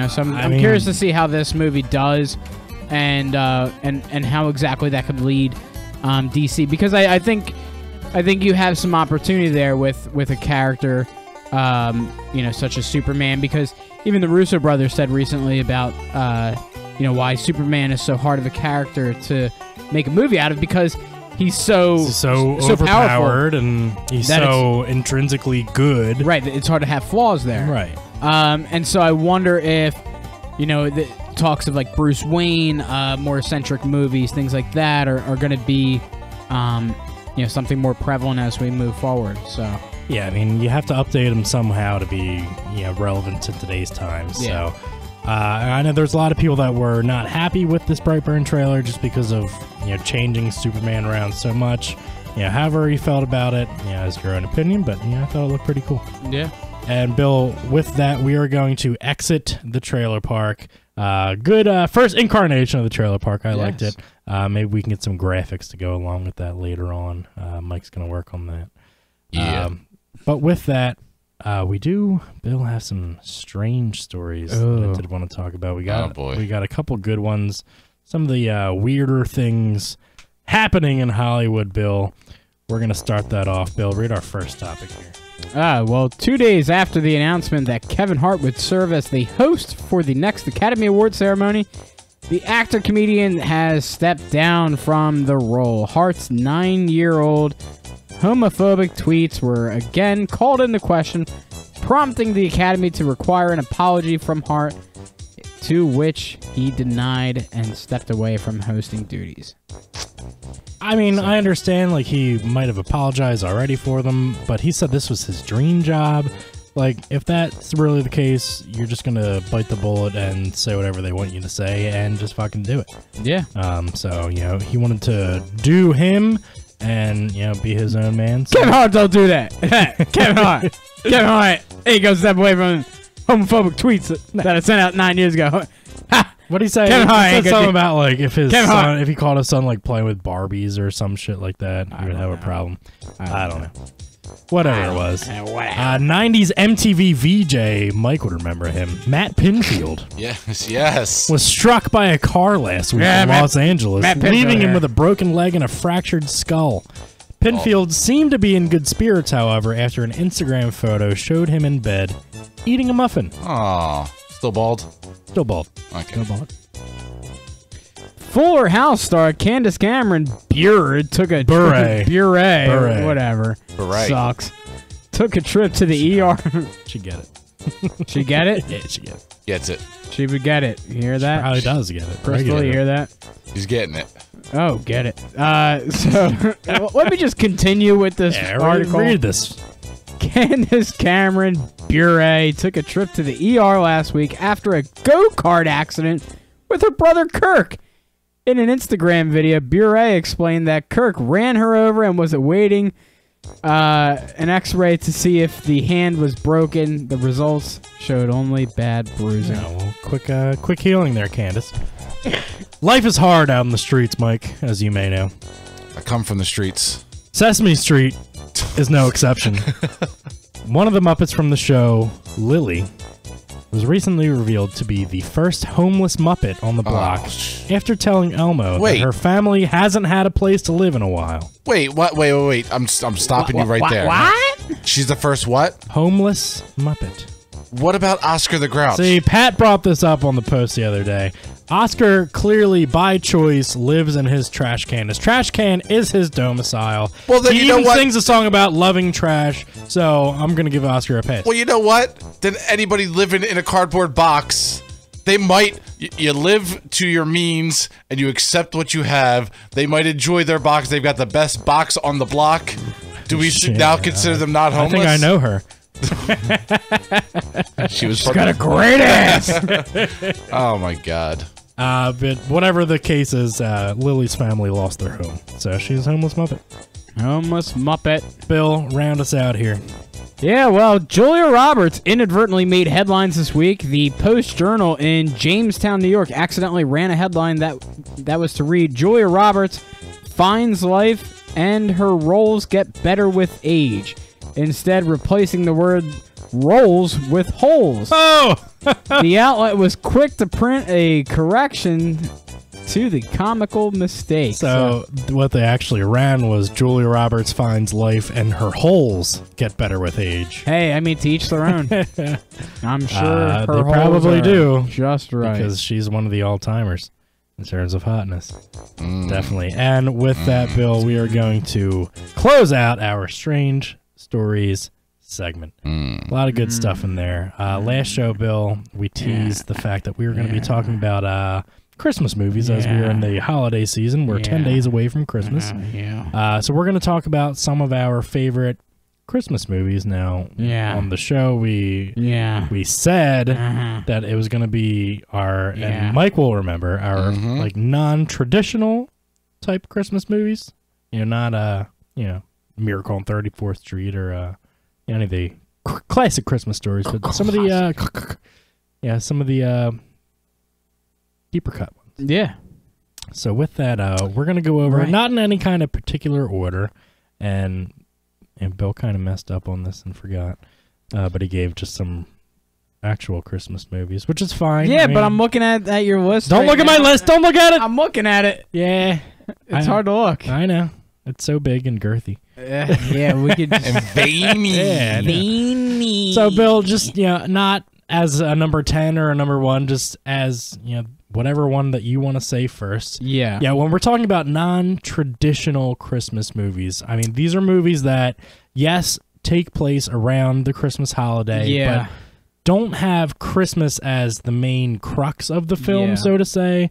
So I'm curious to see how this movie does, and how exactly that could lead DC, because I think you have some opportunity there with a character, such as Superman, because even the Russo brothers said recently about why Superman is so hard of a character to make a movie out of, because he's so overpowered, powerful, and he's so intrinsically good. Right, it's hard to have flaws there. Right. And so I wonder if, the talks of like Bruce Wayne, more eccentric movies, things like that are going to be, something more prevalent as we move forward. So yeah, I mean, you have to update them somehow to be relevant to today's times. Yeah. So I know there's a lot of people that were not happy with this Brightburn trailer just because of changing Superman around so much. However you felt about it, as your own opinion, but I thought it looked pretty cool. Yeah. And Bill, with that, we are going to exit the trailer park. Good first incarnation of the trailer park. I liked it. Maybe we can get some graphics to go along with that later on. Mike's going to work on that. Yeah. But with that, Bill, have some strange stories that I did want to talk about. We got a couple good ones. Some of the weirder things happening in Hollywood, Bill. We're going to start that off. Bill, read our first topic here. 2 days after the announcement that Kevin Hart would serve as the host for the next Academy Award ceremony, the actor-comedian has stepped down from the role. Hart's 9-year-old homophobic tweets were again called into question, prompting the Academy to require an apology from Hart, to which he denied and stepped away from hosting duties. I mean, I understand, like, he might have apologized already for them, but he said this was his dream job. Like, if that's really the case, you're just gonna bite the bullet and say whatever they want you to say and just fucking do it. Yeah. So, he wanted to do him and, be his own man. So. Kevin Hart, don't do that. Kevin Hart. Kevin Hart. He goes step away from homophobic tweets that I sent out 9 years ago. What did he say? Kevin Hart he said something about, like, if his Kevin son, Hart. if he called his son, like, playing with Barbies or some shit like that, he would have a problem. I don't know. Whatever it was. 90s MTV VJ, Mike would remember him. Matt Pinfield. Yes. Was struck by a car last week in Los Angeles, leaving him with a broken leg and a fractured skull. Pinfield seemed to be in good spirits, however, after an Instagram photo showed him in bed eating a muffin. Aw. Still bald? Still bald. Okay. Still bald. Fuller House star Candace Cameron Bure took a Bure, whatever. Bure. Sucks. Took a trip to the ER. She get it. She get it? Yeah, she get it. Gets it. She would get it. You hear that? She probably does get it. Crystal, you hear that? He's getting it. Oh, get it. So let me just continue with this article. Read this. Candace Cameron Bure took a trip to the ER last week after a go-kart accident with her brother Kirk. In an Instagram video, Bure explained that Kirk ran her over and was awaiting an x-ray to see if the hand was broken. The results showed only bad bruising. Well, quick healing there, Candace. Life is hard out in the streets, Mike, as you may know. I come from the streets. Sesame Street is no exception. One of the Muppets from the show, Lily, was recently revealed to be the first homeless Muppet on the block after telling Elmo that her family hasn't had a place to live in a while. Wait, what? Wait. I'm stopping you right there. What? She's the first what? Homeless Muppet. What about Oscar the Grouch? See, Pat brought this up on the post the other day. Oscar clearly, by choice, lives in his trash can. His trash can is his domicile. Well, then he you know even what? sings a song about loving trash, so I'm going to give Oscar a pass. Well, you know what? Then anybody living in a cardboard box, they might, you live to your means and you accept what you have. They might enjoy their box. They've got the best box on the block. Do we now consider them not homeless? I think I know her. She's got a great ass. Oh my God. But whatever the case is, Lily's family lost their home, so she's a homeless Muppet. Homeless Muppet. Bill, round us out here. Yeah, well, Julia Roberts inadvertently made headlines this week. The Post-Journal in Jamestown, New York, accidentally ran a headline that was to read, Julia Roberts finds life and her roles get better with age. Instead, replacing the word rolls with holes. Oh! The outlet was quick to print a correction to the comical mistake. So what they actually ran was Julia Roberts finds life and her holes get better with age. Hey, I mean, to each their own. I'm sure her they holes probably are do. Just right. Because she's one of the all-timers in terms of hotness. Definitely. And with that, Bill, we are going to close out our Strange Stories segment. A lot of good stuff in there. Last show, Bill, we teased the fact that we were going to be talking about Christmas movies as we are in the holiday season. We're 10 days away from Christmas. So we're going to talk about some of our favorite Christmas movies now. On the show, we said that it was going to be our, and Mike will remember, our like non-traditional type Christmas movies. You know, not Miracle on 34th Street or any of the classic Christmas stories, but some of the some of the deeper cut ones. Yeah. So with that, we're gonna go over not in any kind of particular order, and Bill kind of messed up on this and forgot, but he gave just some actual Christmas movies, which is fine. Yeah, I mean, but I'm looking at your list. don't look at my list. Don't look at it. I'm looking at it. Yeah, It's hard to look. I know. It's so big and girthy. Yeah, we could just... And veiny. Yeah, I know. Veiny. So, Bill, just, not as a number 10 or a number 1, just as, whatever one that you want to say first. Yeah. Yeah, when we're talking about non-traditional Christmas movies, I mean, these are movies that, yes, take place around the Christmas holiday, but don't have Christmas as the main crux of the film, so to say.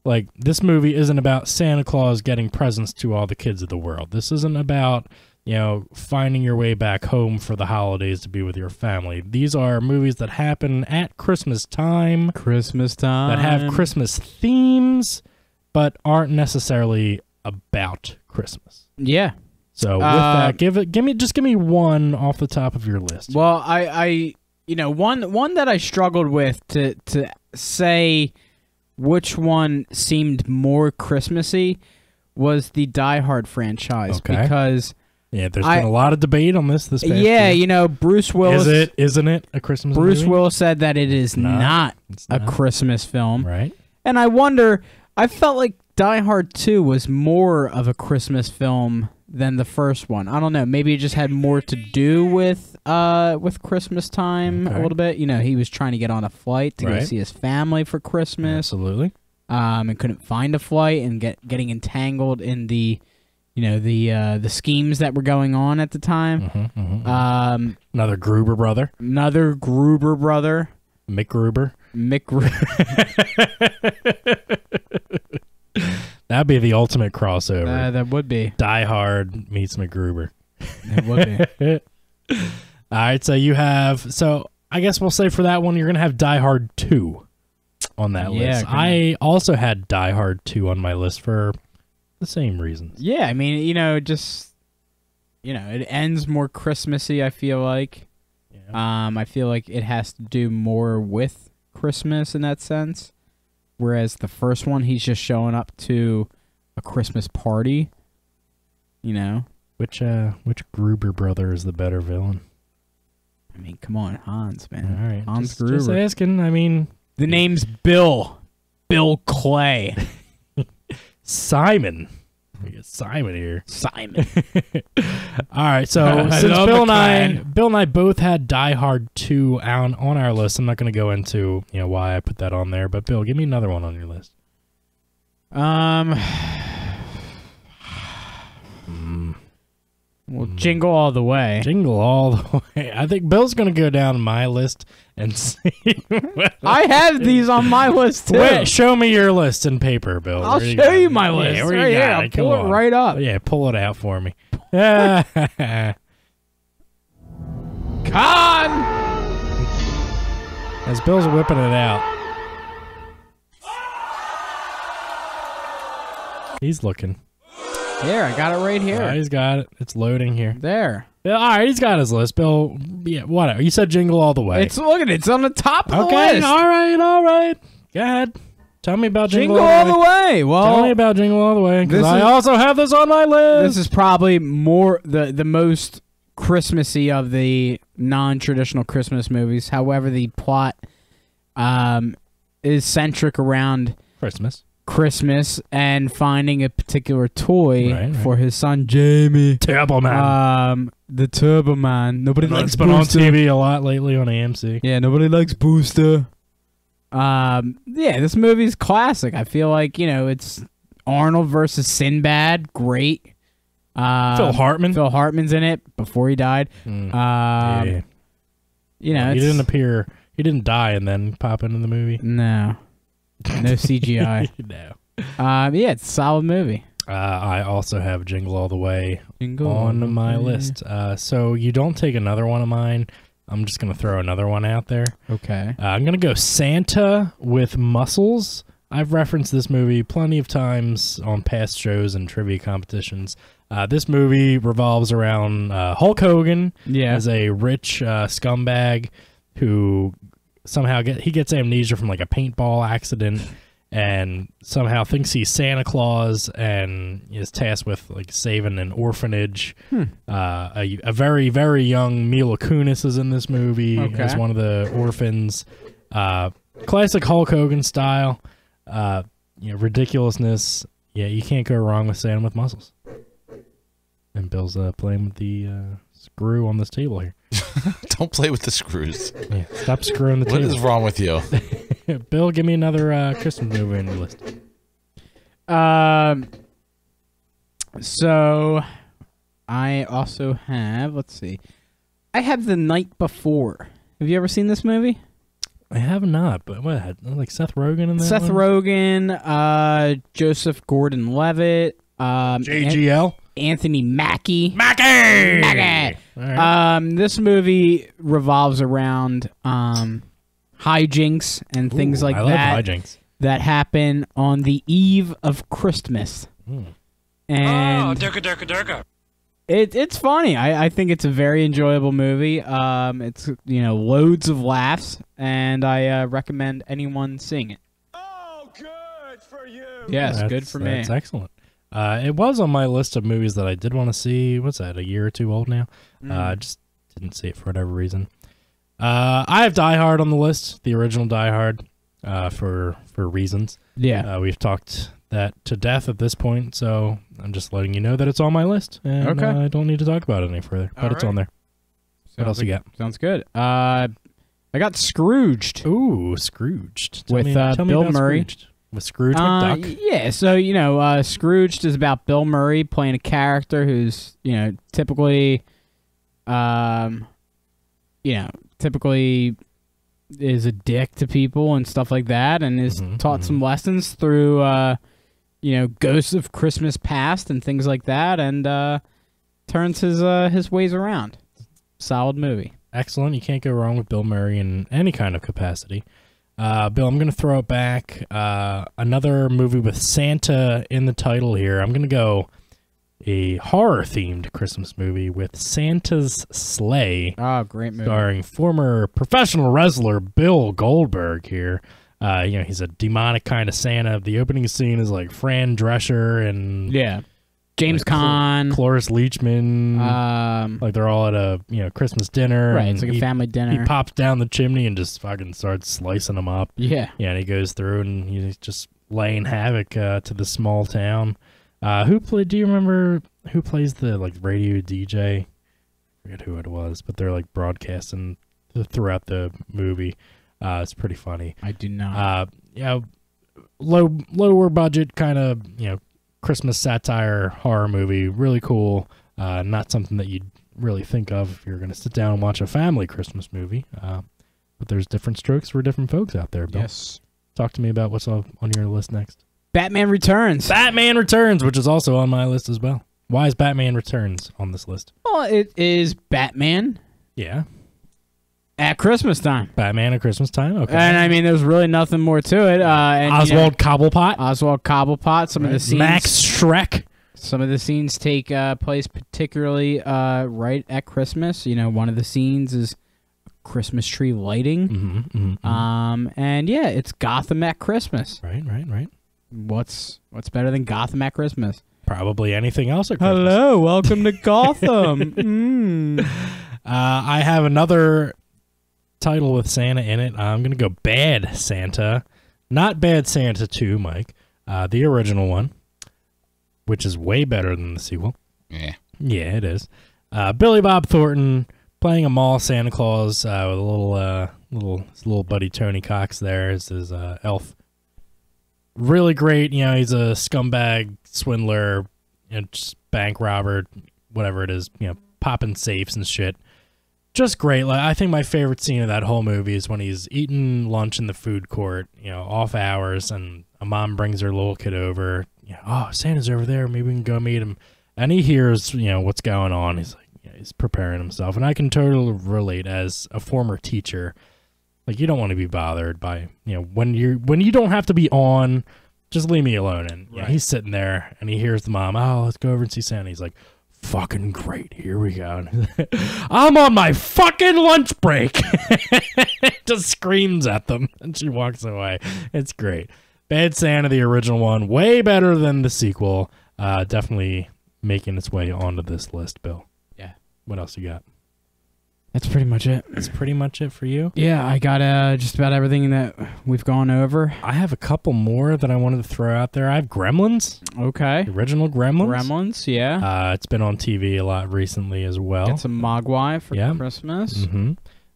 Like, this movie isn't about Santa Claus getting presents to all the kids of the world. This isn't about, finding your way back home for the holidays to be with your family. These are movies that happen at Christmas time. That have Christmas themes, but aren't necessarily about Christmas. Yeah. So with that, give me one off the top of your list. Well, I one that I struggled with to say which one seemed more Christmassy was the Die Hard franchise, because there's been a lot of debate on this past year. Bruce Willis isn't it a Christmas Bruce movie? Willis said that it is not a Christmas film. Right. And I wonder, I felt like Die Hard 2 was more of a Christmas film than the first one. I don't know, maybe it just had more to do with Christmas time a little bit. He was trying to get on a flight to go see his family for Christmas. Absolutely. And couldn't find a flight and getting entangled in the the schemes that were going on at the time. Another Gruber brother. Mick Gruber. That'd be the ultimate crossover. That would be. Die Hard meets MacGruber. It would be. All right, so you have... So I guess we'll say for that one, you're going to have Die Hard 2 on that list. I also had Die Hard 2 on my list for the same reasons. Yeah, I mean, it ends more Christmassy, I feel like. Yeah. I feel like it has to do more with Christmas in that sense. Whereas the first one, he's just showing up to a Christmas party. Which Gruber brother is the better villain? I mean, come on, Hans, man. All right, Hans Gruber. Just asking. I mean, the name's Bill. Bill Clay. Simon. We get Simon here. Simon. All right, so since Bill and I both had Die Hard 2 on our list, I'm not going to go into why I put that on there. But Bill, give me another one on your list. Well, Jingle All the Way. Jingle All the Way. I think Bill's going to go down my list and see. I have these on my list, too. Wait, show me your list in paper, Bill. I'll show you my list. Yeah, where right you here. got I'll it? Come pull on. it right up. Yeah, pull it out for me. Con! As Bill's whipping it out. He's looking. Here, I got it right here. He's got it. It's loading here. There. All right, he's got his list. Bill, yeah, whatever. You said Jingle All the Way. Look at it. It's on the top of the okay, list. all right. Go ahead. Tell me about Jingle All the Way. Well, tell me about Jingle All the Way, because I also have this on my list. This is probably more the most Christmassy of the non-traditional Christmas movies. However, the plot is centric around Christmas and finding a particular toy for his son Jamie. Turbo Man. The Turbo Man. Nobody likes It's been Booster. on TV a lot lately on AMC. Yeah, nobody likes Booster. Yeah, this movie's classic. I feel like, it's Arnold versus Sinbad. Great. Phil Hartman. Phil Hartman's in it before he died. Yeah. You know, he didn't appear. He didn't die and then pop into the movie. No CGI. No. Yeah, it's a solid movie. I also have Jingle All the Way Jingle on my list. So you don't take another one of mine. I'm just going to throw another one out there. Okay. I'm going to go Santa with Muscles. I've referenced this movie plenty of times on past shows and trivia competitions. This movie revolves around Hulk Hogan as a rich scumbag who somehow gets amnesia from like a paintball accident and somehow thinks he's Santa Claus and is tasked with like saving an orphanage. A very, very young Mila Kunis is in this movie as one of the orphans. Classic Hulk Hogan style. Ridiculousness. Yeah, you can't go wrong with Santa with Muscles. And Bill's playing with the screw on this table here. Don't play with the screws. Yeah, stop screwing the table. What is wrong with you? Bill, give me another Christmas movie on your list. So I also have, let's see. I have The Night Before. Have you ever seen this movie? I have not, but what? Like Seth Rogen in that Seth one? Rogen, Joseph Gordon-Levitt, JGL? Anthony Mackie. Mackie! Right. This movie revolves around hijinks and things like I that. love hijinks. That happen on the eve of Christmas. And Durka. it's funny. I think it's a very enjoyable movie. It's loads of laughs, and I recommend anyone seeing it. Oh, good for you. Yes, good for me. That's excellent. It was on my list of movies that I did want to see. What's that, a year or two old now? I just didn't see it for whatever reason. I have Die Hard on the list, the original Die Hard, for reasons. Yeah. We've talked that to death at this point, so I'm just letting you know that it's on my list. And, I don't need to talk about it any further, but it's on there. What else you got? Sounds good. I got Scrooged. Ooh, Scrooged. With tell me Bill about Murray. Scrooged. With Scrooge McDuck. Yeah, so, Scrooged is about Bill Murray playing a character who's, typically is a dick to people and stuff like that, and is taught some lessons through, ghosts of Christmas past and things like that, and turns his ways around. Solid movie. Excellent. You can't go wrong with Bill Murray in any kind of capacity. Bill, I'm going to throw it back. Another movie with Santa in the title here. I'm going to go a horror-themed Christmas movie with Santa's Sleigh. Oh, great movie. Starring former professional wrestler Bill Goldberg here. He's a demonic kind of Santa. The opening scene is like Fran Drescher and James Caan, Cloris Leachman. Like they're all at a Christmas dinner. Right, it's like a family dinner. He pops down the chimney and just fucking starts slicing them up. Yeah. Yeah, and he goes through and he's just laying havoc to the small town. Do you remember who plays the like radio DJ? I forget who it was, but they're like broadcasting throughout the movie. It's pretty funny. I do not. Lower budget kind of, Christmas satire horror movie. Really cool. Not something that you'd really think of if you're going to sit down and watch a family Christmas movie. But there's different strokes for different folks out there, Bill. Yes. Talk to me about what's on your list next. Batman Returns. Batman Returns, which is also on my list as well. Why is Batman Returns on this list? Well, it is Batman Yeah. at Christmas time. Batman at Christmas time. Okay. And I mean, there's really nothing more to it. And, Oswald Cobblepot. Oswald Cobblepot. Some of the scenes. Max Shrek. Some of the scenes take place particularly right at Christmas. One of the scenes is Christmas tree lighting. And yeah, it's Gotham at Christmas. Right. What's better than Gotham at Christmas? Probably anything else at Christmas. Hello, welcome to Gotham. I have another title with Santa in it. I'm going to go Bad Santa. Not Bad Santa 2, Mike. The original one, which is way better than the sequel. Yeah. Yeah, it is. Billy Bob Thornton playing a mall Santa Claus with a little buddy Tony Cox there as his elf. Really great. He's a scumbag, swindler, just bank robber, whatever it is, popping safes and shit. Just great. Like, I think my favorite scene of that whole movie is when he's eating lunch in the food court, off hours, and a mom brings her little kid over. Oh, Santa's over there. Maybe we can go meet him. And he hears, what's going on. He's like, he's preparing himself. And I can totally relate as a former teacher. Like, you don't want to be bothered by, when you don't have to be on, just leave me alone. And he's sitting there and he hears the mom, oh, let's go over and see Santa. He's like, fucking great. Here we go. I'm on my fucking lunch break. Just screams at them and she walks away. It's great. Bad Santa, the original one, way better than the sequel. Definitely making its way onto this list, Bill. Yeah. What else you got? That's pretty much it. That's pretty much it for you? Yeah, I got just about everything that we've gone over. I have a couple more that I wanted to throw out there. I have Gremlins. Okay. The original Gremlins. Gremlins, yeah. It's been on TV a lot recently as well. Get some Mogwai for Christmas. Mm-hmm.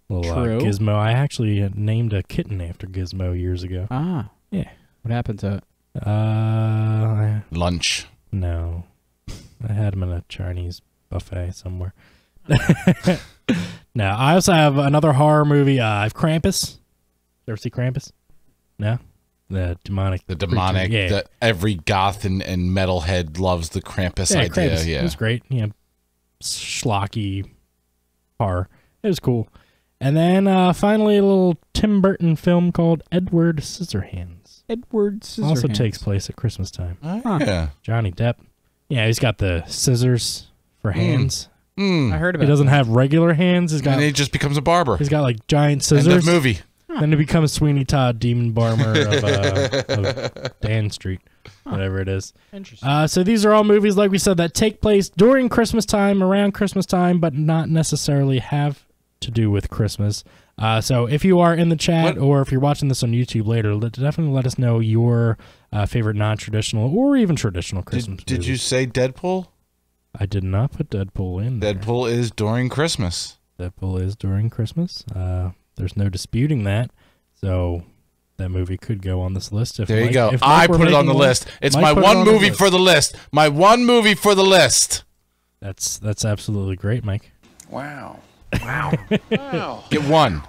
Little True. Gizmo. I actually named a kitten after Gizmo years ago. Ah. Yeah. What happened to it? Lunch. No. I had him in a Chinese buffet somewhere. Now, I also have another horror movie. I have Krampus. You ever see Krampus? No? The demonic. Yeah. That every goth and metalhead loves the Krampus idea. Krampus. Yeah. It was great. Schlocky horror. It was cool. And then finally a little Tim Burton film called Edward Scissorhands. Edward Scissorhands. Also takes place at Christmas time. Yeah. Johnny Depp. Yeah, he's got the scissors for hands. I heard about He doesn't have regular hands. And he just becomes a barber. He's got like giant scissors. End of movie. Then he becomes Sweeney Todd, Demon Barber of Dan Street, whatever it is. Interesting. So these are all movies, like we said, that take place during Christmas time, around Christmas time, but not necessarily have to do with Christmas. So if you are in the chat or if you're watching this on YouTube later, definitely let us know your favorite non-traditional or even traditional Christmas movies. Did you say Deadpool? I did not put Deadpool in there. Deadpool is during Christmas. Deadpool is during Christmas. There's no disputing that. So that movie could go on this list. If there you Mike, go. If I Mike put it on the list. It's my one movie for the list. My one movie for the list. That's absolutely great, Mike. Wow. Wow. Wow. Get one.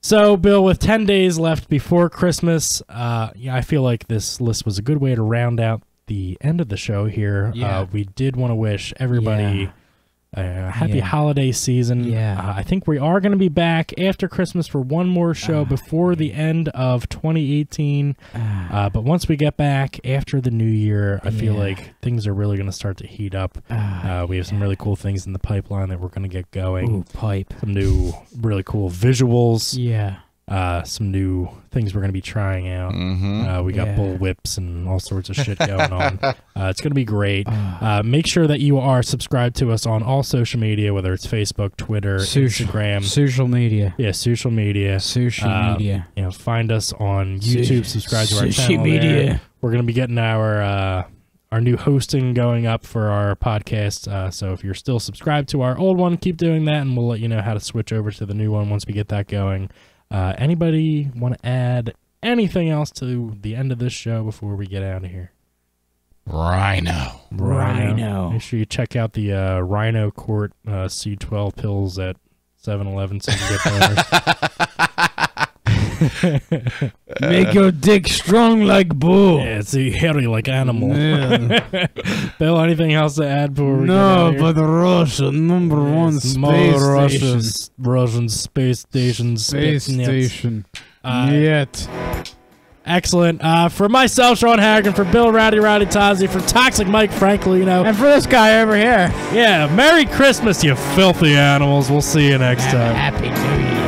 So, Bill, with 10 days left before Christmas, I feel like this list was a good way to round out the end of the show here. Yeah. We did want to wish everybody a happy holiday season. Yeah. I think we are going to be back after Christmas for one more show before the end of 2018. But once we get back after the new year, I feel like things are really going to start to heat up. We have some really cool things in the pipeline that we're going to get going. Ooh, pipe. Some new really cool visuals. Yeah. Some new things we're going to be trying out. We got bull whips and all sorts of shit going on. It's going to be great. Make sure that you are subscribed to us on all social media, whether it's Facebook, Twitter, Instagram. Social media. Yeah, social media. Social media. Find us on YouTube. Subscribe to our channel media. there. We're going to be getting our our new hosting going up for our podcast. So if you're still subscribed to our old one, keep doing that, and we'll let you know how to switch over to the new one once we get that going. Anybody want to add anything else to the end of this show before we get out of here? Rhino. Make sure you check out the Rhino Court C12 pills at 7-Eleven so you can get those. Make your dick strong like bull. Yeah, see, hairy like animal. Yeah. Bill, anything else to add before we get No, out of here? but Russia, #1 space Russian space station. Space station. Uh, Yet. Excellent. For myself, Sean Harrigan, for Bill Rowdy Tozzi, for Toxic Mike Franklino. And for this guy over here. Yeah, Merry Christmas, you filthy animals. We'll see you next time. Happy New Year.